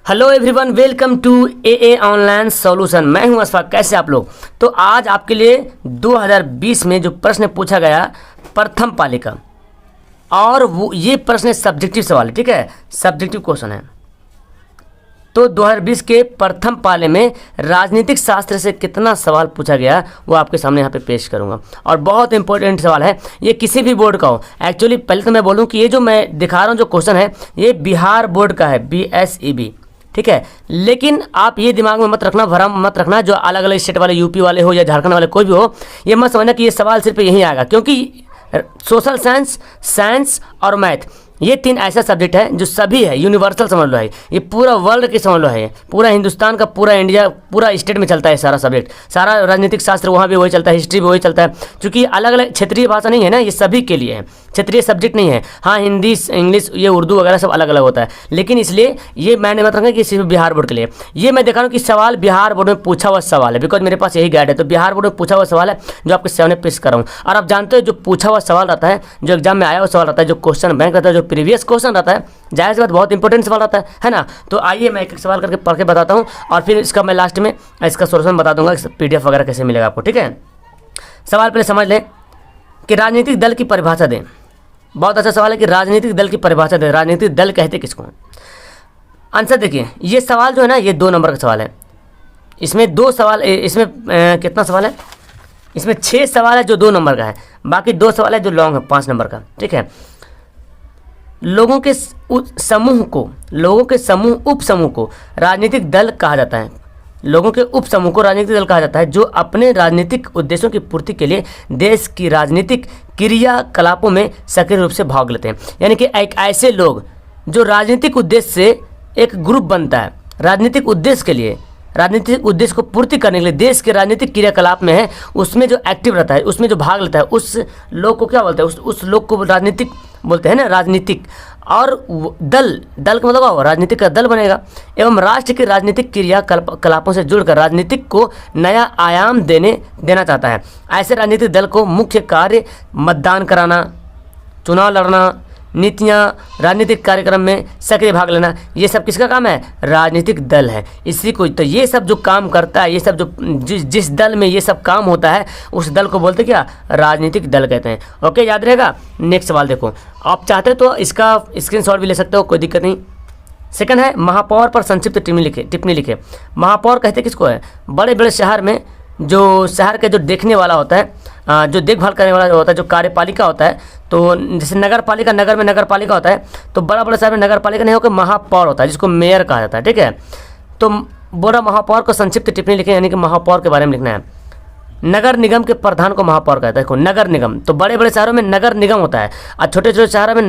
Hello everyone, welcome to a online solution. मैं हूं अशफाक। कैसे आप लोग? तो आज आपके लिए 2020 में जो प्रश्न पूछा गया प्रथम पाली का, और वो ये प्रश्न सब्जेक्टिव सवाल है, ठीक है, सब्जेक्टिव क्वेश्चन है। तो 2020 के प्रथम पाले में राजनीतिक शास्त्र से कितना सवाल पूछा गया वो आपके सामने यहाँ पे पेश करूँगा, और बहुत इंपॉर्टेंट सवाल है ये, किसी भी बोर्ड का हो। एक्चुअली पहले तो मैं बोलूँ कि ये जो मैं दिखा रहा हूँ जो क्वेश्चन है ये बिहार बोर्ड का है, BSEB, ठीक है। लेकिन आप ये दिमाग में मत रखना, भरम मत रखना, जो अलग अलग स्टेट वाले, यूपी वाले हो या झारखंड वाले कोई भी हो, ये मत समझना कि ये सवाल सिर्फ यहीं आएगा, क्योंकि सोशल साइंस, साइंस और मैथ ये तीन ऐसा सब्जेक्ट है जो सभी है, यूनिवर्सल समझ लो है, ये पूरा वर्ल्ड की समझ लो है, पूरा हिंदुस्तान का, पूरा इंडिया, पूरा स्टेट में चलता है सारा सब्जेक्ट। सारा राजनीतिक शास्त्र वहाँ भी वही चलता है, हिस्ट्री भी वही चलता है, क्योंकि अलग अलग क्षेत्रीय भाषा नहीं है ना, ये सभी के लिए है, क्षेत्रीय सब्जेक्ट नहीं है। हाँ, हिंदी, इंग्लिश, ये उर्दू वगैरह सब अलग अलग होता है, लेकिन इसलिए ये मैंने मत रखा कि सिर्फ बिहार बोर्ड के लिए। ये मैं देखा रहा हूँ कि सवाल बिहार बोर्ड में पूछा हुआ सवाल है, बिकॉज मेरे पास यही गाइड है, तो बिहार बोर्ड में पूछा हुआ सवाल है जो आपके सामने पेश कर रहा हूँ। और आप जानते हो जो पूछा हुआ सवाल रहता है, जो एग्जाम में आया हुआ सवाल रहता है, जो क्वेश्चन बैंक रहता है, जो प्रीवियस क्वेश्चन रहता है, जाहिर सी बात बहुत इंपॉर्टेंट सवाल रहता है ना। तो आइए मैं एक एक सवाल करके पढ़ के बताता हूँ, और फिर इसका मैं लास्ट में इसका सोल्यूशन बता दूंगा, PDF वगैरह कैसे मिलेगा आपको, ठीक है। सवाल पहले समझ लें कि राजनीतिक दल की परिभाषा दें। बहुत अच्छा सवाल है कि राजनीतिक दल की परिभाषा दें, राजनीतिक दल कहते किसको हैं। आंसर देखिए, ये सवाल जो है ना, ये 2 नंबर का सवाल है। इसमें 2 सवाल, इसमें कितना सवाल है, इसमें 6 सवाल है जो 2 नंबर का है, बाकी 2 सवाल है जो लॉन्ग है 5 नंबर का, ठीक है। लोगों के समूह को, लोगों के समूह, उप समूह को राजनीतिक दल कहा जाता है। लोगों के उप समूह को राजनीतिक दल कहा जाता है जो अपने राजनीतिक उद्देश्यों की पूर्ति के लिए देश की राजनीतिक क्रियाकलापों में सक्रिय रूप से भाग लेते हैं। यानी कि एक ऐसे लोग जो राजनीतिक उद्देश्य से एक ग्रुप बनता है, राजनीतिक उद्देश्य के लिए, राजनीतिक उद्देश्य को पूर्ति करने के लिए देश के राजनीतिक क्रियाकलाप में है, उसमें जो एक्टिव रहता है, उसमें जो भाग लेता है, उस लोग को क्या बोलते हैं, उस लोग को राजनीतिक बोलते हैं ना, राजनीतिक। और दल, दल का मतलब क्या होगा, राजनीतिक का दल बनेगा, एवं राष्ट्र के राजनीतिक क्रियाकलापों से जुड़कर राजनीतिक को नया आयाम देना चाहता है। ऐसे राजनीतिक दल को मुख्य कार्य मतदान कराना, चुनाव लड़ना, नीतियाँ, राजनीतिक कार्यक्रम में सक्रिय भाग लेना, ये सब किसका काम है, राजनीतिक दल है। इसी को तो ये सब जो काम करता है, ये सब जो जिस दल में ये सब काम होता है, उस दल को बोलते क्या, राजनीतिक दल कहते हैं। ओके, याद रहेगा। नेक्स्ट सवाल देखो, आप चाहते तो इसका स्क्रीनशॉट भी ले सकते हो, कोई दिक्कत नहीं। सेकंड है, महापौर पर संक्षिप्त टिप्पणी लिखे। महापौर कहते किसको है, बड़े बड़े शहर में जो शहर के जो देखने वाला होता है, जो देखभाल करने वाला होता है, जो कार्यपालिका होता है, तो जैसे नगर पालिका, नगर में नगर पालिका होता है, तो बड़ा बड़ा शहर में नगर पालिका नहीं होकर महापौर होता है, जिसको मेयर कहा जाता है, ठीक है। तो बोला महापौर को संक्षिप्त टिप्पणी लिखें, यानी कि महापौर के बारे में लिखना है। नगर निगम के प्रधान को महापौर कहता है। देखो, नगर निगम, तो बड़े बड़े शहरों में नगर निगम होता है, और छोटे छोटे शहरों में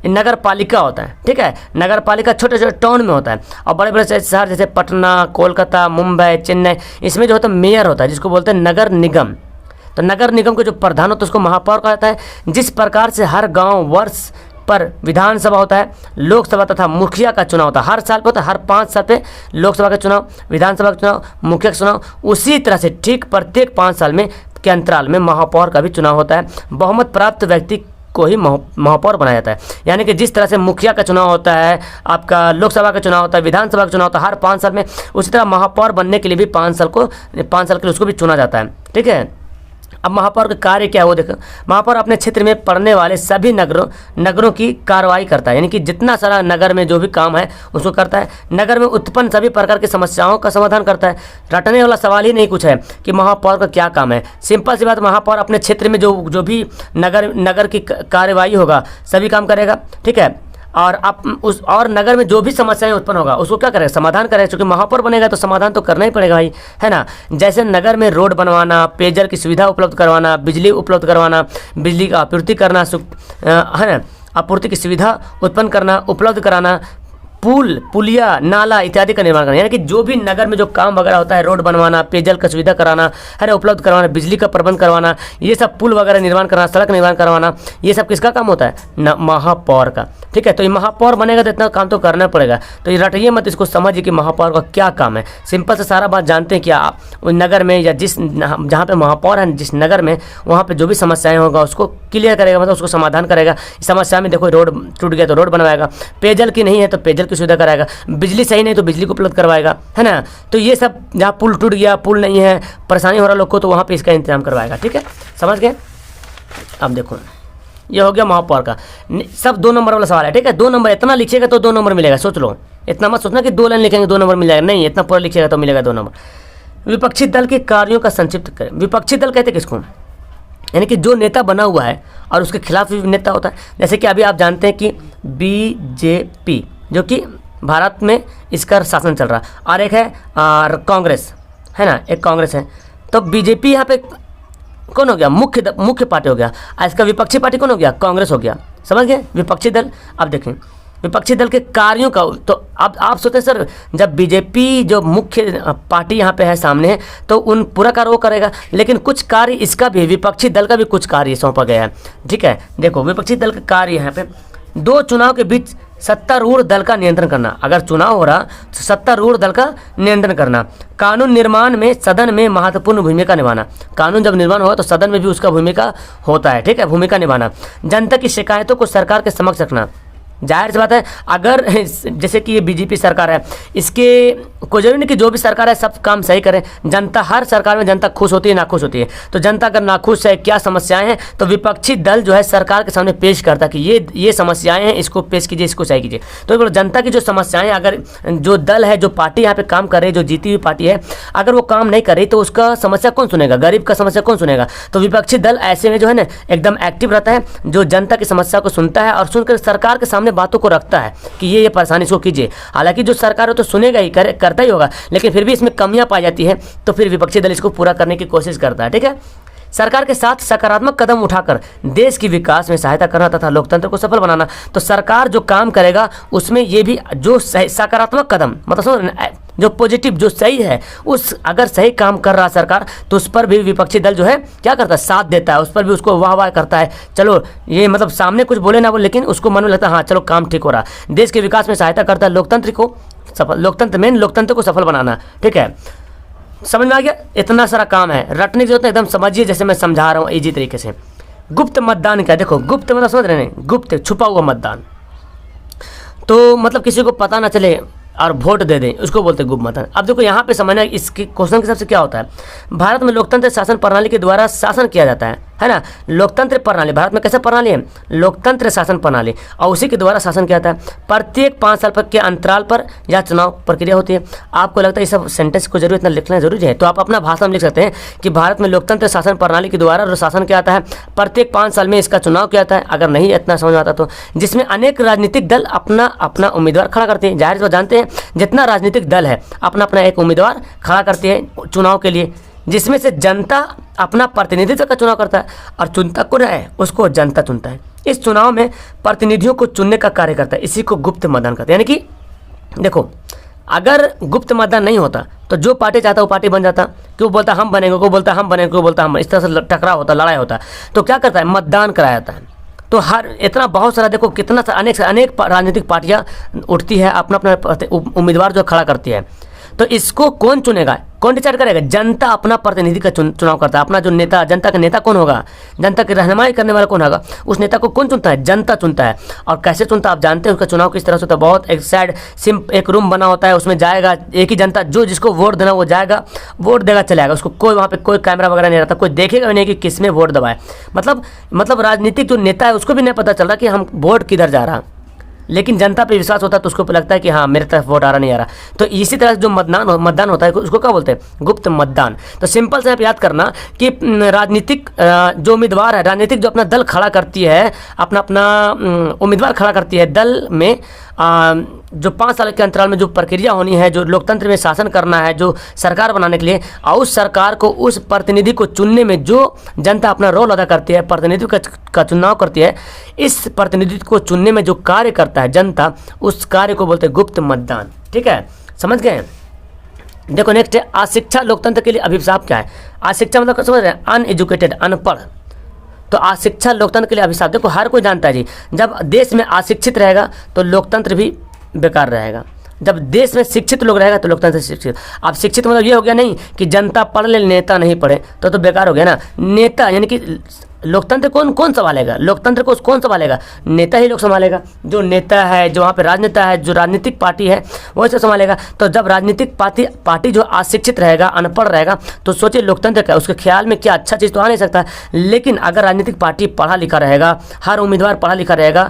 नगर पालिका होता है, ठीक है। नगर पालिका छोटे छोटे टाउन में होता है, और बड़े बड़े शहर जैसे पटना, कोलकाता, मुंबई, चेन्नई, इसमें जो होता है मेयर होता है, जिसको बोलते हैं नगर निगम। तो नगर निगम के जो प्रधान होता है उसको महापौर कहा जाता है। जिस प्रकार से हर गाँव वर्ष पर विधानसभा होता है, लोकसभा तथा मुखिया का चुनाव होता है, हर साल पे होता है, हर 5 साल पे लोकसभा का चुनाव, विधानसभा का चुनाव, मुखिया का चुनाव, उसी तरह से ठीक प्रत्येक 5 साल में के अंतराल में महापौर का भी चुनाव होता है। बहुमत प्राप्त व्यक्ति को ही महापौर बनाया जाता है। यानी कि जिस तरह से मुखिया का चुनाव होता है, आपका लोकसभा का चुनाव होता है, विधानसभा का चुनाव होता है हर 5 साल में, उसी तरह महापौर बनने के लिए भी 5 साल के लिए उसको भी चुना जाता है, ठीक है। अब महापौर का कार्य क्या है वो देखो। महापौर अपने क्षेत्र में पड़ने वाले सभी नगरों की कार्रवाई करता है, यानी कि जितना सारा नगर में जो भी काम है उसको करता है। नगर में उत्पन्न सभी प्रकार की समस्याओं का समाधान करता है। रटने वाला सवाल ही नहीं कुछ है कि महापौर का क्या काम है। सिंपल सी बात, महापौर अपने क्षेत्र में जो भी नगर की कार्रवाई होगा सभी काम करेगा, ठीक है। और और नगर में जो भी समस्याएं उत्पन्न होगा उसको क्या करेगा, समाधान करेगा, क्योंकि महापौर बनेगा तो समाधान तो करना ही पड़ेगा भाई, है ना। जैसे नगर में रोड बनवाना, पेयजल की सुविधा उपलब्ध करवाना, बिजली उपलब्ध करवाना, बिजली का आपूर्ति करना, है ना, आपूर्ति की सुविधा उत्पन्न करना, उपलब्ध कराना, पुल, पुलिया, नाला इत्यादि का निर्माण करना, यानी कि जो भी नगर में जो काम वगैरह होता है, रोड बनवाना, पेयजल का सुविधा कराना, है ना, उपलब्ध करवाना, बिजली का प्रबंध करवाना, ये सब पुल वगैरह निर्माण करना, सड़क निर्माण करवाना, ये सब किसका काम होता है, महापौर का। ठीक है। तो ये महापौर बनेगा तो इतना काम तो करना पड़ेगा। तो ये रटिए मत, इसको समझिए कि महापौर का क्या काम है। सिंपल से सारा बात जानते हैं कि आप उस नगर में या जिस जहाँ पे महापौर है जिस नगर में, वहाँ पे जो भी समस्याएं होगा उसको क्लियर करेगा, मतलब उसको समाधान करेगा। समस्या में देखो रोड टूट गया तो रोड बनवाएगा, पेयजल की नहीं है तो पेयजल की सुविधा कराएगा, बिजली सही नहीं तो बिजली को उपलब्ध करवाएगा, है ना। तो ये सब, जहाँ पुल टूट गया, पुल नहीं है, परेशानी हो रहा लोग को, तो वहाँ पर इसका इंतजाम करवाएगा। ठीक है, समझ गए। अब देखो ये हो गया महापौर का। सब 2 नंबर वाला सवाल है। ठीक है, 2 नंबर इतना लिखिएगा तो 2 नंबर मिलेगा। सोच लो, इतना मत सोचना कि 2 लाइन लिखेंगे 2 नंबर मिल जाएगा, नहीं, इतना पूरा लिखिएगा तो मिलेगा 2 नंबर। विपक्षी दल के कार्यों का संक्षिप्त करें। विपक्षी दल कहते किसको, यानी कि जो नेता बना हुआ है और उसके खिलाफ भी नेता होता है। जैसे कि अभी आप जानते हैं कि बीजेपी, जो कि भारत में इसका शासन चल रहा है, और एक है कांग्रेस, है ना, एक कांग्रेस है। तो बीजेपी यहाँ पे कौन हो गया, मुख्य पार्टी हो गया, और इसका विपक्षी पार्टी कौन हो गया, कांग्रेस हो गया। समझ गए, विपक्षी दल। अब देखें विपक्षी दल के कार्यों का, तो अब आप सोचते हैं सर जब बीजेपी जो मुख्य पार्टी यहाँ पे है सामने है तो उन पूरा कार्य वो करेगा, लेकिन कुछ कार्य इसका भी, विपक्षी दल का भी कुछ कार्य सौंपा गया है। ठीक है, देखो विपक्षी दल का कार्य यहाँ पे 2 चुनाव के बीच सत्तारूढ़ दल का नियंत्रण करना। अगर चुनाव हो रहा तो सत्तारूढ़ दल का नियंत्रण करना। कानून निर्माण में सदन में महत्वपूर्ण भूमिका निभाना। कानून जब निर्माण होगा तो सदन में भी उसका भूमिका होता है। ठीक है, भूमिका निभाना। जनता की शिकायतों को सरकार के समक्ष रखना। जाहिर सी बात है, अगर जैसे कि ये बीजेपी सरकार है, इसके कोई जरूरी नहीं कि जो भी सरकार है सब काम सही करे। जनता, हर सरकार में जनता खुश होती है, नाखुश होती है। तो जनता अगर नाखुश है, क्या समस्याएं हैं, तो विपक्षी दल जो है सरकार के सामने पेश करता है कि ये समस्याएं हैं, इसको पेश कीजिए, इसको सही कीजिए। तो जनता की जो समस्याएं, अगर जो दल है, जो पार्टी यहाँ पे काम कर रही है, जो जीती हुई पार्टी है, अगर वो काम नहीं कर रही तो उसका समस्या कौन सुनेगा, गरीब का समस्या कौन सुनेगा। तो विपक्षी दल ऐसे में जो है ना एकदम एक्टिव रहता है, जो जनता की समस्या को सुनता है और सुनकर सरकार के सामने बातों को रखता है कि ये परेशानी इसको कीजिए। हालांकि जो सरकार है तो सुनेगा ही, करता ही होगा, लेकिन फिर भी इसमें कमियां पाई जाती है, तो फिर विपक्षी दल इसको पूरा करने की कोशिश करता है। ठीक है, सरकार के साथ सकारात्मक कदम उठाकर देश की विकास में सहायता करना तथा लोकतंत्र को सफल बनाना। तो सरकार जो काम करेगा उसमें ये भी जो सकारात्मक कदम, मतलब जो पॉजिटिव, जो सही है, उस अगर सही काम कर रहा सरकार तो उस पर भी विपक्षी दल जो है क्या करता है, साथ देता है, उस पर भी उसको वाह वाह करता है। चलो ये मतलब सामने कुछ बोले ना बोले, लेकिन उसको मन में लगता है हाँ चलो काम ठीक हो रहा। देश के विकास में सहायता करता है, लोकतंत्र को सफल बनाना। ठीक है, समझ में आ गया। इतना सारा काम है, रटने की जरूरत नहीं, एकदम समझिए जैसे मैं समझा रहा हूँ इजी तरीके से। गुप्त मतदान क्या, देखो गुप्त मतलब समझ रहे हैं, गुप्त छुपा हुआ मतदान। तो मतलब किसी को पता ना चले और वोट दे दें, उसको बोलते हैं गुप्त मतदान। अब देखो यहाँ पे समझना इसके क्वेश्चन के हिसाब से क्या होता है। भारत में लोकतंत्र शासन प्रणाली के द्वारा शासन किया जाता है ना। लोकतंत्र प्रणाली भारत में कैसे प्रणाली है, लोकतंत्र शासन प्रणाली, और उसी के द्वारा शासन किया जाता है। प्रत्येक 5 साल के अंतराल पर यह चुनाव प्रक्रिया होती है। आपको लगता है ये सब सेंटेंस को जरूर इतना लिखना जरूरी है, तो आप अपना भाषा में लिख सकते हैं कि भारत में लोकतंत्र शासन प्रणाली के द्वारा जो शासन किया जाता है, प्रत्येक 5 साल में इसका चुनाव किया जाता है। अगर नहीं इतना समझ में आता तो, जिसमें अनेक राजनीतिक दल अपना अपना उम्मीदवार खड़ा करते हैं। जाहिर से जानते हैं जितना राजनीतिक दल है अपना अपना एक उम्मीदवार खड़ा करते हैं चुनाव के लिए, जिसमें से जनता अपना प्रतिनिधित्व का चुनाव करता है और चुनता कौन है, उसको जनता चुनता है। इस चुनाव में प्रतिनिधियों को चुनने का कार्य करता है, इसी को गुप्त मतदान करते हैं। यानी कि देखो अगर गुप्त मतदान नहीं होता तो जो पार्टी चाहता वो पार्टी बन जाता, क्यों बोलता हम बनेंगे, को बोलता हम बनेंगे, को बोलता हम, इस तरह से टकराव होता, लड़ाई होता। तो क्या करता है, मतदान कराया जाता है। तो हर इतना बहुत सारा देखो कितना अनेक राजनीतिक पार्टियां उठती है, अपना अपना उम्मीदवार जो खड़ा करती है। तो इसको कौन चुनेगा, कौन डिसाइड करेगा, जनता अपना प्रतिनिधि का चुनाव करता है। अपना जो नेता, जनता का नेता कौन होगा, जनता की रहनुमाई करने वाला कौन होगा, उस नेता को कौन चुनता है, जनता चुनता है। और कैसे चुनता है आप जानते हैं, उसका चुनाव किस तरह से होता है। बहुत एक साइड एक रूम बना होता है, उसमें जाएगा एक ही जनता, जो जिसको वोट देना वो जाएगा, वोट देगा चले आएगा। उसको कोई वहाँ पे कोई कैमरा वगैरह नहीं रहता, कोई देखेगा नहीं कि किसमें वोट दबाए। मतलब राजनीतिक जो नेता है उसको भी नहीं पता चल रहा कि हम वोट किधर जा रहा, लेकिन जनता पे विश्वास होता है तो उसको लगता है कि हाँ मेरे तरफ वोट आ रहा नहीं आ रहा। तो इसी तरह जो मतदान होता है उसको क्या बोलते हैं, गुप्त मतदान। तो सिंपल से आप याद करना कि राजनीतिक जो उम्मीदवार है, राजनीतिक जो अपना दल खड़ा करती है, अपना उम्मीदवार खड़ा करती है, दल में जो 5 साल के अंतराल में जो प्रक्रिया होनी है, जो लोकतंत्र में शासन करना है, जो सरकार बनाने के लिए, और उस सरकार को, उस प्रतिनिधि को चुनने में जो जनता अपना रोल अदा करती है, प्रतिनिधि का चुनाव करती है, इस प्रतिनिधि को चुनने में जो कार्य करता है जनता, उस कार्य को बोलते हैं गुप्त मतदान। ठीक है, समझ गए। देखो नेक्स्ट है, अशिक्षा लोकतंत्र के लिए अभिशाप क्या है। अशिक्षा मतलब समझ रहे हैं, अनएजुकेटेड, अनपढ़। तो अशिक्षा लोकतंत्र के लिए अभिशाप। देखो हर कोई जानता है जी, जब देश में अशिक्षित रहेगा तो लोकतंत्र भी बेकार रहेगा। जब देश में शिक्षित लोग रहेगा तो लोकतंत्र शिक्षित। अब शिक्षित मतलब ये हो गया नहीं कि जनता पढ़ ले नेता नहीं पढ़े, तो बेकार हो गया ना। नेता यानी कि लोकतंत्र कौन संभालेगा? लोकतंत्र को कौन संभालेगा? नेता ही लोग संभालेगा। जो नेता है, जो वहाँ पे राजनेता है, जो राजनीतिक पार्टी है वो सब संभालेगा। तो जब राजनीतिक पार्टी जो अशिक्षित रहेगा, अनपढ़ रहेगा, तो सोचिए लोकतंत्र क्या, उसके ख्याल में क्या अच्छा चीज़ तो आ नहीं सकता। लेकिन अगर राजनीतिक पार्टी पढ़ा लिखा रहेगा, हर उम्मीदवार पढ़ा लिखा रहेगा,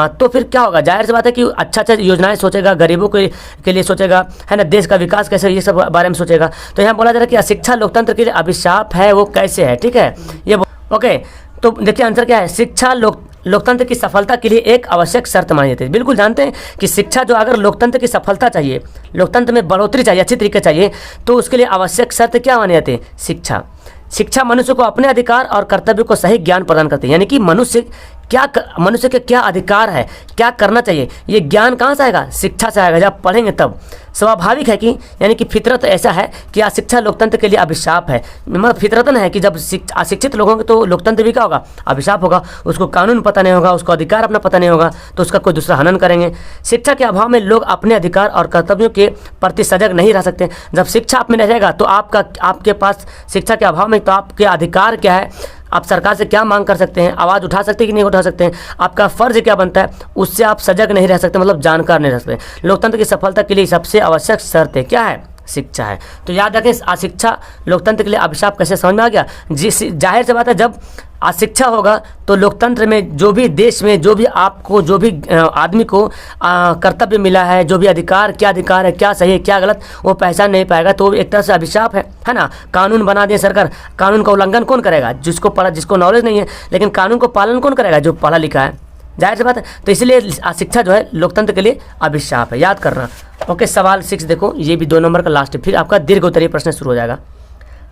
तो फिर क्या होगा? जाहिर सी बात है कि अच्छा योजनाएं सोचेगा, गरीबों के लिए सोचेगा, है ना, देश का विकास कैसे, ये सब बारे में सोचेगा। तो यहाँ बोला जा रहा है कि अशिक्षा लोकतंत्र के लिए अभिशाप है, वो कैसे है? ठीक है, ये ओके। तो देखिए आंसर क्या है? शिक्षा लोकतंत्र की सफलता के लिए एक आवश्यक शर्त मानी जाती है। बिल्कुल जानते हैं कि शिक्षा जो, अगर लोकतंत्र की सफलता चाहिए, लोकतंत्र में बढ़ोतरी चाहिए, अच्छी तरीके चाहिए, तो उसके लिए आवश्यक शर्त क्या मानी जाती है? शिक्षा। शिक्षा मनुष्य को अपने अधिकार और कर्तव्य को सही ज्ञान प्रदान करती है। यानी कि मनुष्य के क्या अधिकार है, क्या करना चाहिए, ये ज्ञान कहाँ से आएगा? शिक्षा से आएगा, जब पढ़ेंगे तब। स्वाभाविक है कि यानी कि फितरत ऐसा है कि अशिक्षा लोकतंत्र के लिए अभिशाप है। मतलब फितरतन है कि जब अशिक्षित लोग होंगे तो लोकतंत्र भी क्या होगा? अभिशाप होगा। उसको कानून पता नहीं होगा, उसको अधिकार अपना पता नहीं होगा, तो उसका कोई दूसरा हनन करेंगे। शिक्षा के अभाव में लोग अपने अधिकार और कर्तव्यों के प्रति सजग नहीं रह सकते। जब शिक्षा आप में रहेगा तो आपके पास शिक्षा के अभाव में तो आपके अधिकार क्या है, आप सरकार से क्या मांग कर सकते हैं, आवाज़ उठा सकते हैं कि नहीं उठा सकते हैं, आपका फ़र्ज क्या बनता है, उससे आप सजग नहीं रह सकते, मतलब जानकार नहीं रह सकते। लोकतंत्र की सफलता के लिए सबसे आवश्यक शर्त है क्या है? शिक्षा है। तो याद रखें, अशिक्षा लोकतंत्र के लिए अभिशाप कैसे समझ में आ गया? जाहिर सी बात है, जब अशिक्षा होगा तो लोकतंत्र में जो भी देश में जो भी आपको जो भी आदमी को कर्तव्य मिला है, जो भी अधिकार, क्या अधिकार है, क्या सही है, क्या गलत, वो पहचान नहीं पाएगा, तो एक तरह से अभिशाप है ना। कानून बना दिए सरकार, कानून का उल्लंघन कौन करेगा? जिसको नॉलेज नहीं है। लेकिन कानून को पालन कौन करेगा? जो पढ़ा लिखा है। जाहिर सी बात है। तो इसलिए शिक्षा जो है लोकतंत्र के लिए अभिशाप है, याद करना। ओके, सवाल 6 देखो, ये भी 2 नंबर का लास्ट है, फिर आपका दीर्घ उत्तरीय प्रश्न शुरू हो जाएगा।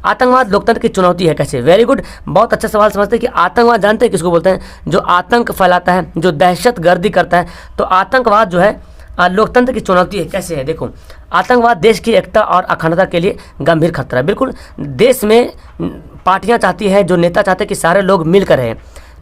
आतंकवाद लोकतंत्र की चुनौती है कैसे? वेरी गुड, बहुत अच्छा सवाल। समझते हैं कि आतंकवाद जानते हैं किसको बोलते हैं? जो आतंक फैलाता है, जो दहशतगर्दी करता है, तो आतंकवाद जो है लोकतंत्र की चुनौती है। कैसे है? देखो, आतंकवाद देश की एकता और अखंडता के लिए गंभीर खतरा है। बिल्कुल, देश में पार्टियां चाहती है, जो नेता चाहते हैं कि सारे लोग मिलकर रहें,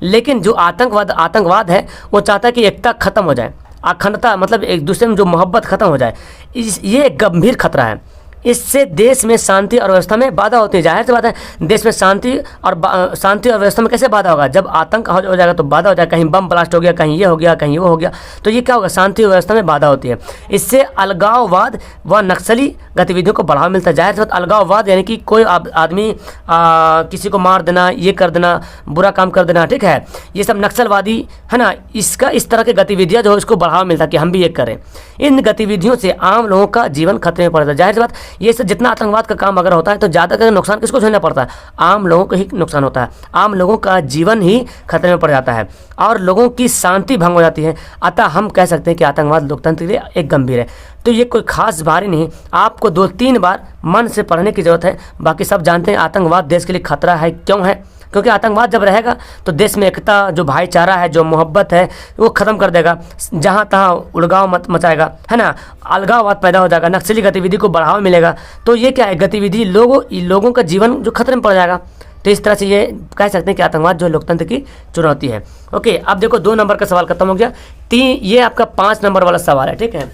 लेकिन जो आतंकवाद है वो चाहता है कि एकता खत्म हो जाए, अखंडता मतलब एक दूसरे में जो मोहब्बत खत्म हो जाए। ये एक गंभीर खतरा है। इससे देश में शांति और व्यवस्था में बाधा होती है। जाहिर सी बात है, देश में शांति और व्यवस्था में कैसे बाधा होगा? जब आतंक हो जाएगा तो बाधा हो जाएगा। कहीं बम ब्लास्ट हो गया, कहीं ये हो गया, कहीं वो हो गया, तो ये क्या होगा? शांति व्यवस्था में बाधा होती है। इससे अलगाववाद व नक्सली गतिविधियों को बढ़ावा मिलता है। जाहिर सी बात, अलगाववाद यानी कि कोई आदमी किसी को मार देना, ये कर देना, बुरा काम कर देना, ठीक है, ये सब नक्सलवादी है ना। इस तरह की गतिविधियाँ जो है इसको बढ़ावा मिलता है कि हम भी ये करें। इन गतिविधियों से आम लोगों का जीवन खतरे में पड़ता है। जाहिर सी बात, ये सब जितना आतंकवाद का काम अगर होता है तो ज़्यादातर नुकसान किसको झेलना पड़ता है? आम लोगों को ही नुकसान होता है। आम लोगों का जीवन ही खतरे में पड़ जाता है और लोगों की शांति भंग हो जाती है। अतः हम कह सकते हैं कि आतंकवाद लोकतंत्र के लिए एक गंभीर है। तो ये कोई खास भारी नहीं, आपको 2-3 बार मन से पढ़ने की जरूरत है। बाकी सब जानते हैं आतंकवाद देश के लिए खतरा है। क्यों है? क्योंकि आतंकवाद जब रहेगा तो देश में एकता, जो भाईचारा है, जो मोहब्बत है, वो ख़त्म कर देगा। जहाँ तहाँ उलगाव मचाएगा, है ना, अलगाववाद पैदा हो जाएगा, नक्सली गतिविधि को बढ़ावा मिलेगा। तो ये क्या है? गतिविधि लोगों का जीवन जो खतरे में पड़ जाएगा। तो इस तरह से ये कह सकते हैं कि आतंकवाद जो लोकतंत्र की चुनौती है। ओके, अब देखो 2 नंबर का सवाल खत्म हो गया। ये आपका 5 नंबर वाला सवाल है, ठीक है।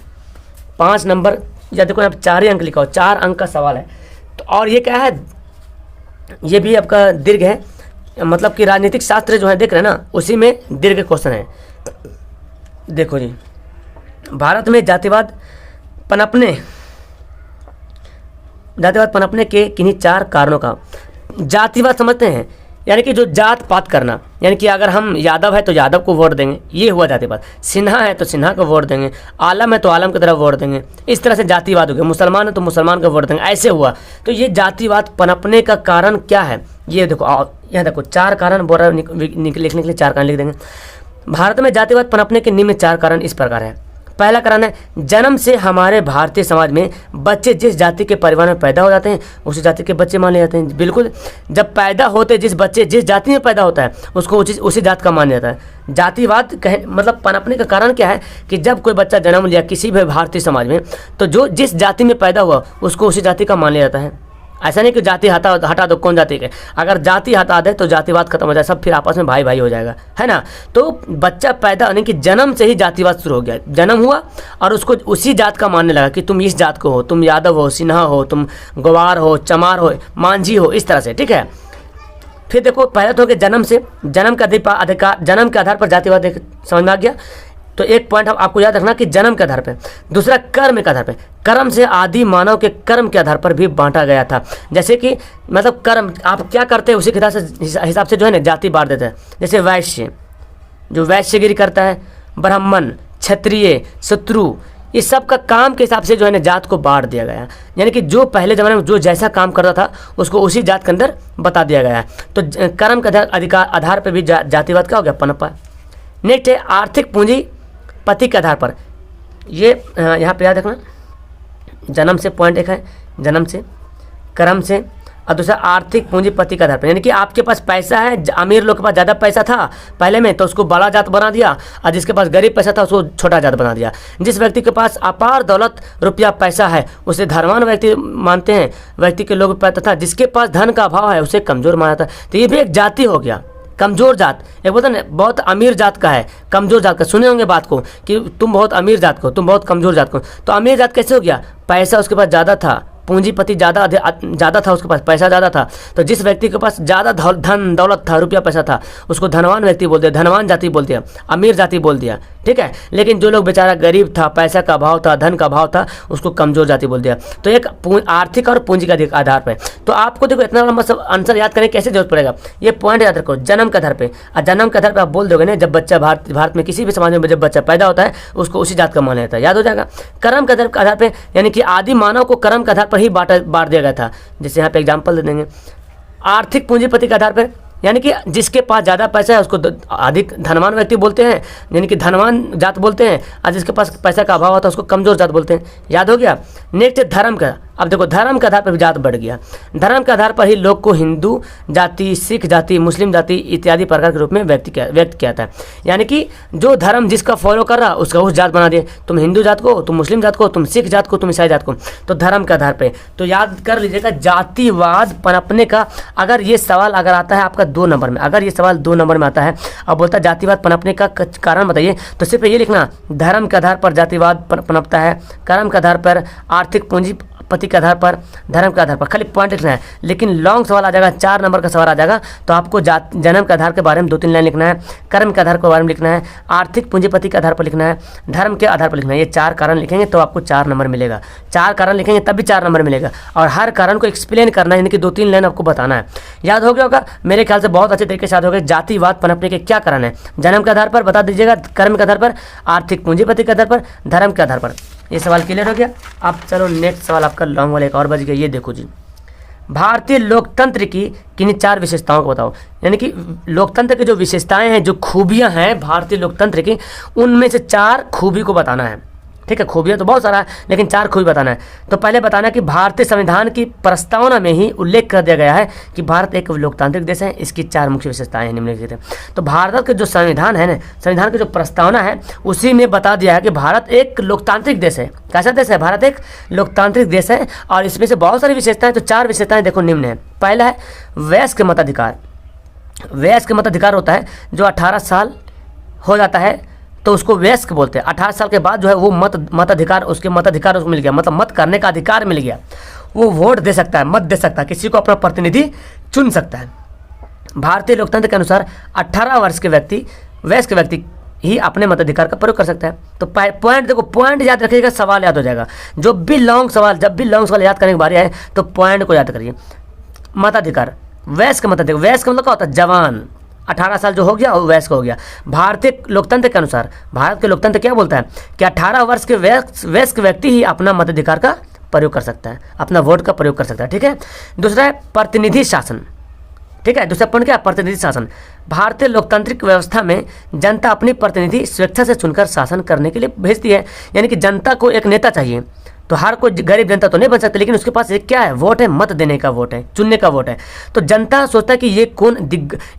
5 नंबर, या देखो यहाँ 4 ही अंक लिखा हो, 4 अंक का सवाल है। तो और ये क्या है? ये भी आपका दीर्घ है, मतलब कि राजनीतिक शास्त्र जो है देख रहे हैं ना, उसी में दीर्घ क्वेश्चन है। देखो जी, भारत में जातिवाद पनपने के किन्हीं 4 कारणों का। जातिवाद समझते हैं, यानी कि जो जात पात करना, यानी कि अगर हम यादव है तो यादव को वोट देंगे, ये हुआ जातिवाद। सिन्हा है तो सिन्हा को वोट देंगे, आलम है तो आलम की तरफ वोट देंगे, इस तरह से जातिवाद हो गया। मुसलमान है तो मुसलमान को वोट देंगे, ऐसे हुआ। तो ये जातिवाद पनपने का कारण क्या है? ये देखो, यहाँ देखो 4 कारण बोल रहा है, लिखने के लिए 4 कारण लिख देंगे। भारत में जातिवाद पनपने के निम्न 4 कारण इस प्रकार है। पहला कारण है, जन्म से हमारे भारतीय समाज में बच्चे जिस जाति के परिवार में पैदा हो जाते हैं उसी जाति के बच्चे माने जाते हैं। बिल्कुल, जब पैदा होते जिस जाति में पैदा होता है उसको उसी जात का माना जाता है। जातिवाद मतलब पनपने का कारण क्या है कि जब कोई बच्चा जन्म लिया किसी भी भारतीय समाज में, तो जिस जाति में पैदा हुआ उसको उसी जाति का मान लिया जाता है। ऐसा नहीं कि जाति हटा दो, कौन जाति के, अगर जाति हटा दे तो जातिवाद खत्म हो जाए, सब फिर आपस में भाई भाई हो जाएगा, है ना। तो बच्चा पैदा होने की जन्म से ही जातिवाद शुरू हो गया, जन्म हुआ और उसको उसी जात का मानने लगा कि तुम इस जात को हो, तुम यादव हो, सिन्हा हो, तुम ग्वार हो, चमार हो, मांझी हो, इस तरह से, ठीक है। फिर देखो पहले तो हो गया जन्म से, जन्म के अधिकार, जन्म के आधार पर जातिवाद समझ में आ गया। तो एक पॉइंट हम आपको याद रखना कि जन्म के आधार पर। दूसरा कर्म के आधार पर, कर्म से आदि मानव के कर्म के आधार पर भी बांटा गया था। जैसे कि मतलब कर्म आप क्या करते हैं उसी के हिसाब से जो है ना जाति बांट देते हैं। जैसे वैश्य, जो वैश्यगिरी करता है, ब्राह्मण, क्षत्रिय, शत्रु, इस सब का काम के हिसाब से जो है ना जात को बांट दिया गया है। यानी कि जो पहले ज़माने में जो जैसा काम करता था उसको उसी जात के अंदर बता दिया गया है। तो कर्म के आधार पर भी जातिवाद क्या हो गया, पनपा। नेक्स्ट है आर्थिक पूंजी पति के आधार पर। ये यहाँ पे याद रखना, जन्म से पॉइंट एक है, जन्म से, कर्म से, और दूसरा आर्थिक पूंजी पति के आधार पर। यानी कि आपके पास पैसा है, अमीर लोग के पास ज़्यादा पैसा था पहले में तो उसको बड़ा जात बना दिया, और जिसके पास गरीब पैसा था उसको छोटा जात बना दिया। जिस व्यक्ति के पास अपार दौलत रुपया पैसा है उसे धनवान व्यक्ति मानते हैं, व्यक्ति के लोग तथा जिसके पास धन का अभाव है उसे कमज़ोर माना जाता है। तो ये भी एक जाति हो गया, कमज़ोर जात। एक बोलते ना बहुत अमीर जात का है, कमज़ोर जात का, सुने होंगे बात को कि तुम बहुत अमीर जात को, तुम बहुत कमज़ोर जात को। तो अमीर जात कैसे हो गया, पैसा उसके पास ज़्यादा था, पूंजीपति ज़्यादा था, उसके पास पैसा ज़्यादा था। तो जिस व्यक्ति के पास ज़्यादा धन दौलत था, रुपया पैसा था, उसको धनवान व्यक्ति बोल दिया, धनवान जाति बोल दिया, अमीर जाति बोल दिया, ठीक है। लेकिन जो लोग बेचारा गरीब था, पैसा का अभाव था, धन का अभाव था, उसको कमज़ोर जाति बोल दिया। तो एक आर्थिक और पूंजी के आधार पर। तो आपको देखो इतना लंबा सब आंसर याद करने कैसे जरूरत पड़ेगा, ये पॉइंट याद रखो, जन्म के आधार पर। और जन्म के आधार पर आप बोल दोगे ना, जब बच्चा भारत में किसी भी समाज में जब बच्चा पैदा होता है उसको उसी जात का माना जाता है, याद हो जाएगा। कर्म के आधार पर, यानी कि आदि मानव को कर्म के आधार पर ही बांट दिया गया था। जैसे यहाँ पे एग्जांपल दे देंगे, आर्थिक पूंजीपति के आधार पर, यानी कि जिसके पास ज़्यादा पैसा है उसको अधिक धनवान व्यक्ति बोलते हैं, यानी कि धनवान जात बोलते हैं, और जिसके पास पैसा का अभाव होता है उसको कमज़ोर जात बोलते हैं, याद हो गया। नेक्स्ट धर्म का। अब देखो धर्म के आधार पर भी जात बढ़ गया, धर्म के आधार पर ही लोग को हिंदू जाति, सिख जाति, मुस्लिम जाति इत्यादि प्रकार के रूप में व्यक्त किया था। यानी कि जो धर्म जिसका फॉलो कर रहा उसका उस जात बना दिए, तुम हिंदू जात को, तुम मुस्लिम जात को, तुम सिख जात को, तुम ईसाई जात को। तो धर्म के आधार पर तो याद कर लीजिएगा जातिवाद पनपने का। अगर ये सवाल अगर आता है आपका 2 नंबर में, अगर ये सवाल 2 नंबर में आता है और बोलता है जातिवाद पनपने का कारण बताइए, तो सिर्फ ये लिखना धर्म के आधार पर जातिवाद पनपता है, कर्म के आधार पर, आर्थिक पूंजी पति के आधार पर, धर्म के आधार पर, खाली पॉइंट लिखना है। लेकिन लॉन्ग सवाल आ जाएगा, 4 नंबर का सवाल आ जाएगा, तो आपको जन्म के आधार के बारे में 2-3 लाइन लिखना है, कर्म के आधार के बारे में लिखना है, आर्थिक पूंजीपति के आधार पर लिखना है, धर्म के आधार पर लिखना है। ये 4 कारण लिखेंगे तो आपको 4 नंबर मिलेगा, 4 कारण लिखेंगे तब भी 4 नंबर मिलेगा। और हर कारण को एक्सप्लेन करना है, यानी कि 2-3 लाइन आपको बताना है। याद हो गया होगा मेरे ख्याल से, बहुत अच्छे तरीके से याद हो गया। जातिवाद पनपने के क्या कारण है, जन्म के आधार पर बता दीजिएगा, कर्म के आधार पर, आर्थिक पूंजीपति के आधार पर, धर्म के आधार पर। ये सवाल क्लियर हो गया। अब चलो नेक्स्ट सवाल आपका लॉन्ग वाला एक और बच गया। ये देखो जी, भारतीय लोकतंत्र की किन्हीं 4 विशेषताओं को बताओ। यानी कि लोकतंत्र की जो विशेषताएं हैं, जो खूबियां हैं भारतीय लोकतंत्र की, उनमें से 4 खूबी को बताना है, ठीक है। खूबियाँ तो बहुत सारा है लेकिन 4 खूबी बताना है। तो पहले बताना कि भारतीय संविधान की प्रस्तावना में ही उल्लेख कर दिया गया है कि भारत एक लोकतांत्रिक देश है। इसकी 4 मुख्य विशेषताएं हैं निम्नलिखित है। तो भारत के जो संविधान है ना, संविधान की जो प्रस्तावना है उसी में बता दिया है कि भारत एक लोकतांत्रिक देश है। कैसा देश है, भारत एक लोकतांत्रिक देश है। और इसमें से बहुत सारी विशेषताएं, तो 4 विशेषताएं देखो निम्न है। पहला है वयस्क मताधिकार। वयस्क मताधिकार होता है जो 18 साल हो जाता है तो उसको वयस्क बोलते हैं। 18 साल के बाद जो है वो मताधिकार उसको मिल गया, मतलब मत करने का अधिकार मिल गया। वो वोट दे सकता है, मत दे सकता है, किसी को अपना प्रतिनिधि चुन सकता है। भारतीय लोकतंत्र के अनुसार 18 वर्ष के व्यक्ति, वयस्क व्यक्ति ही अपने मताधिकार का प्रयोग कर सकता है। तो पॉइंट देखो, पॉइंट याद रखिएगा, सवाल याद हो जाएगा। जब भी लॉन्ग सवाल याद करने की बारी आए तो पॉइंट को याद करिए। मताधिकार, वयस्क मताधिकार, वयस्क मतलब क्या होता है, जवान। 18 साल जो हो गया वो वयस्क हो गया। भारतीय लोकतंत्र के अनुसार, भारत के लोकतंत्र क्या बोलता है कि 18 वर्ष के वयस्क व्यक्ति ही अपना मताधिकार का प्रयोग कर सकता है, अपना वोट का प्रयोग कर सकता है, ठीक है। दूसरा है प्रतिनिधि शासन, ठीक है। दूसरा पॉइंट क्या है, प्रतिनिधि शासन। भारतीय लोकतांत्रिक व्यवस्था में जनता अपनी प्रतिनिधि स्वेच्छा से चुनकर शासन करने के लिए भेजती है। यानी कि जनता को एक नेता चाहिए, तो हर कोई गरीब जनता तो नहीं बन सकता, लेकिन उसके पास एक क्या है, वोट है, मत देने का वोट है, चुनने का वोट है। तो जनता सोचता है कि ये कौन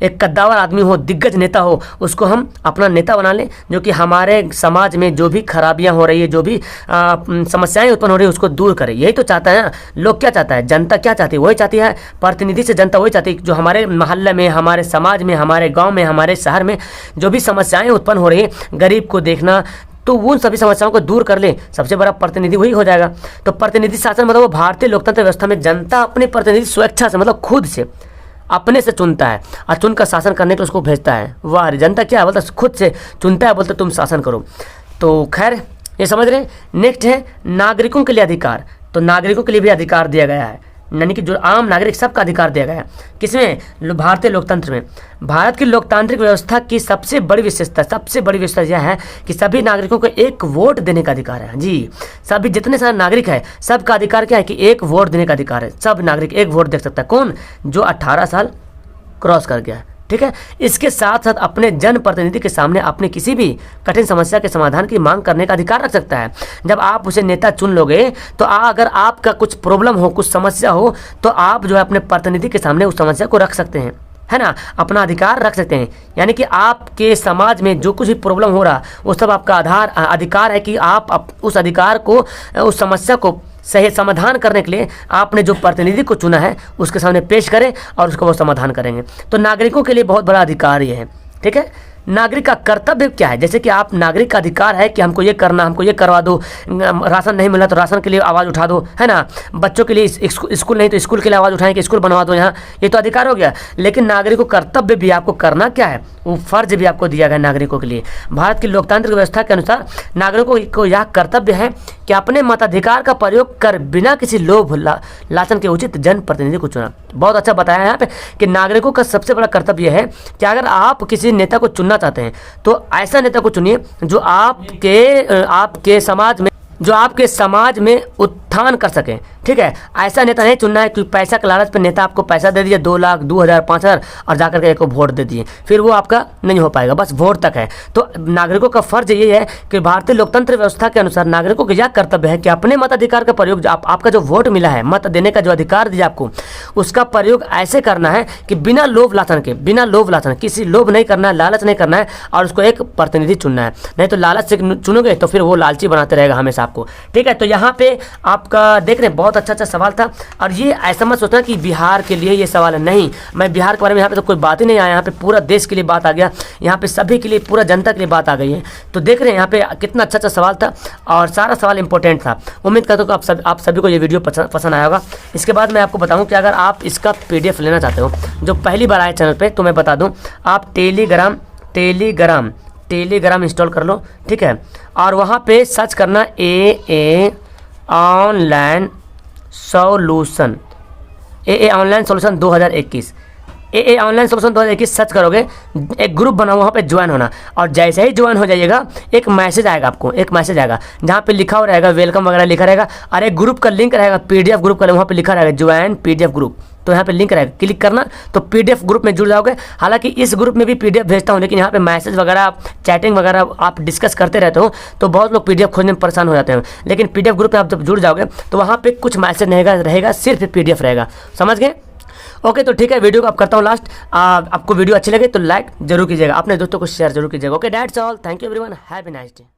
एक कद्दावर आदमी हो, दिग्गज नेता हो, उसको हम अपना नेता बना लें, जो कि हमारे समाज में जो भी खराबियां हो रही है, जो भी समस्याएं उत्पन्न हो रही है, उसको दूर करे। यही तो चाहता है ना। लोग क्या चाहता है, जनता क्या चाहती है, वही चाहती है, प्रतिनिधि से जनता वही चाहती है जो हमारे मोहल्ले में, हमारे समाज में, हमारे गाँव में, हमारे शहर में जो भी समस्याएं उत्पन्न हो रही है, गरीब को देखना, तो उन सभी समस्याओं को दूर कर ले, सबसे बड़ा प्रतिनिधि वही हो जाएगा। तो प्रतिनिधि शासन मतलब वो भारतीय लोकतंत्र व्यवस्था में जनता अपने प्रतिनिधि स्वेच्छा से, मतलब खुद से, अपने से चुनता है और चुनकर शासन करने के उसको भेजता है। वाह, जनता क्या है, बोलता खुद से चुनता है, बोलता तुम शासन करो। तो खैर ये समझ रहे। नेक्स्ट है नागरिकों के लिए अधिकार। तो नागरिकों के लिए भी अधिकार दिया गया है, यानी कि जो आम नागरिक, सबका अधिकार दिया गया है। किसमें, भारतीय लोकतंत्र में। भारत की लोकतांत्रिक व्यवस्था की सबसे बड़ी विशेषता यह है कि सभी नागरिकों को एक वोट देने का अधिकार है। जी, सभी जितने सारे नागरिक हैं, सबका अधिकार क्या है कि एक वोट देने का अधिकार है। सब नागरिक एक वोट दे सकता है। कौन, जो 18 साल क्रॉस कर गया है, ठीक है। इसके साथ साथ अपने जनप्रतिनिधि के सामने अपनी किसी भी कठिन समस्या के समाधान की मांग करने का अधिकार रख सकता है। जब आप उसे नेता चुन लोगे तो अगर आपका कुछ प्रॉब्लम हो, कुछ समस्या हो, तो आप जो है अपने प्रतिनिधि के सामने उस समस्या को रख सकते हैं, है ना, अपना अधिकार रख सकते हैं। यानी कि आपके समाज में जो कुछ भी प्रॉब्लम हो रहा, वो सब आपका अधिकार है कि आप उस अधिकार को, उस समस्या को सही समाधान करने के लिए आपने जो प्रतिनिधि को चुना है उसके सामने पेश करें और उसको वो समाधान करेंगे। तो नागरिकों के लिए बहुत बड़ा अधिकार ये है, ठीक है। नागरिक का कर्तव्य क्या है, जैसे कि आप नागरिक का अधिकार है कि हमको ये करना, हमको ये करवा दो, राशन नहीं मिला तो राशन के लिए आवाज़ उठा दो, है ना, बच्चों के लिए स्कूल नहीं तो स्कूल के लिए आवाज़ उठाएं कि स्कूल बनवा दो यहाँ, ये तो अधिकार हो गया। लेकिन नागरिकों कर्तव्य भी आपको करना क्या है, वो फर्ज भी आपको दिया गया नागरिकों के लिए। भारत की लोकतांत्रिक व्यवस्था के अनुसार नागरिकों को यह कर्तव्य है कि अपने मताधिकार का प्रयोग कर बिना किसी लोभ लालच के उचित जनप्रतिनिधि को चुना। बहुत अच्छा बताया यहाँ पे कि नागरिकों का सबसे बड़ा कर्तव्य यह है कि अगर आप किसी नेता को चुनना चाहते हैं तो ऐसा नेता को चुनिए जो आपके समाज में उत्थान कर सके, ठीक है। ऐसा नेता नहीं चुनना है कि पैसा के लालच पे नेता आपको पैसा दे दिया 2 लाख 2,000 5,000 और जाकर के एक को वोट दे दिए, फिर वो आपका नहीं हो पाएगा, बस वोट तक है। तो नागरिकों का फर्ज ये है कि भारतीय लोकतंत्र व्यवस्था के अनुसार नागरिकों का यह कर्तव्य है कि अपने मताधिकार का प्रयोग, आपका जो वोट मिला है, मत देने का जो अधिकार दिया आपको, उसका प्रयोग ऐसे करना है कि बिना लोभ लालच, किसी लोभ नहीं करना है, लालच नहीं करना है, और उसको एक प्रतिनिधि चुनना है। नहीं तो लालच से चुनोगे तो फिर वो लालची बनाते रहेगा हमेशा आपको, ठीक है। तो यहाँ पे आपका देख रहे हैं बहुत अच्छा सवाल था। और ये ऐसा मत सोचना कि बिहार के लिए ये सवाल है, नहीं, मैं बिहार के बारे में यहाँ पे तो कोई बात ही नहीं आया, यहाँ पे पूरा देश के लिए बात आ गया, यहाँ पे सभी के लिए, पूरा जनता के लिए बात आ गई है। तो देख रहे हैं यहाँ पे कितना अच्छा सवाल था और सारा सवाल इंपॉर्टेंट था। उम्मीद करता हूँ कि आप सभी को ये वीडियो पसंद आया होगा। इसके बाद मैं आपको बताऊँ कि अगर आप इसका PDF लेना चाहते हो, जो पहली बार आए चैनल पर, तो मैं बता दूँ, आप टेलीग्राम इंस्टॉल कर लो, ठीक है। और वहाँ पे सर्च करना AA online solution 2021, AA online solution 2021 search करोगे, एक ग्रुप बना, वहाँ पे ज्वाइन होना। और जैसे ही ज्वाइन हो जाइएगा एक मैसेज आएगा आपको, जहाँ पे लिखा हो रहेगा वेलकम वगैरह लिखा रहेगा, और एक ग्रुप का लिंक रहेगा, PDF ग्रुप का, वहाँ पे लिखा रहेगा ज्वाइन PDF ग्रुप। तो यहाँ पे लिंक रहेगा, क्लिक करना तो PDF ग्रुप में जुड़ जाओगे। हालांकि इस ग्रुप में भी PDF भेजता हूँ, लेकिन यहाँ पे मैसेज वगैरह, चैटिंग वगैरह आप डिस्कस करते रहते हो, तो बहुत लोग PDF खोजने में परेशान हो जाते हैं। लेकिन PDF ग्रुप में आप जब जुड़ जाओगे तो वहाँ पे कुछ मैसेज नहीं रहेगा, सिर्फ PDF रहेगा, समझ गए। ओके, तो ठीक है, वीडियो को आप करता हूँ लास्ट। आपको वीडियो अच्छी लगे तो लाइक जरूर कीजिएगा, अपने दोस्तों को शेयर जरूर कीजिएगा। Okay, that's all, thank you everyone, have a nice day.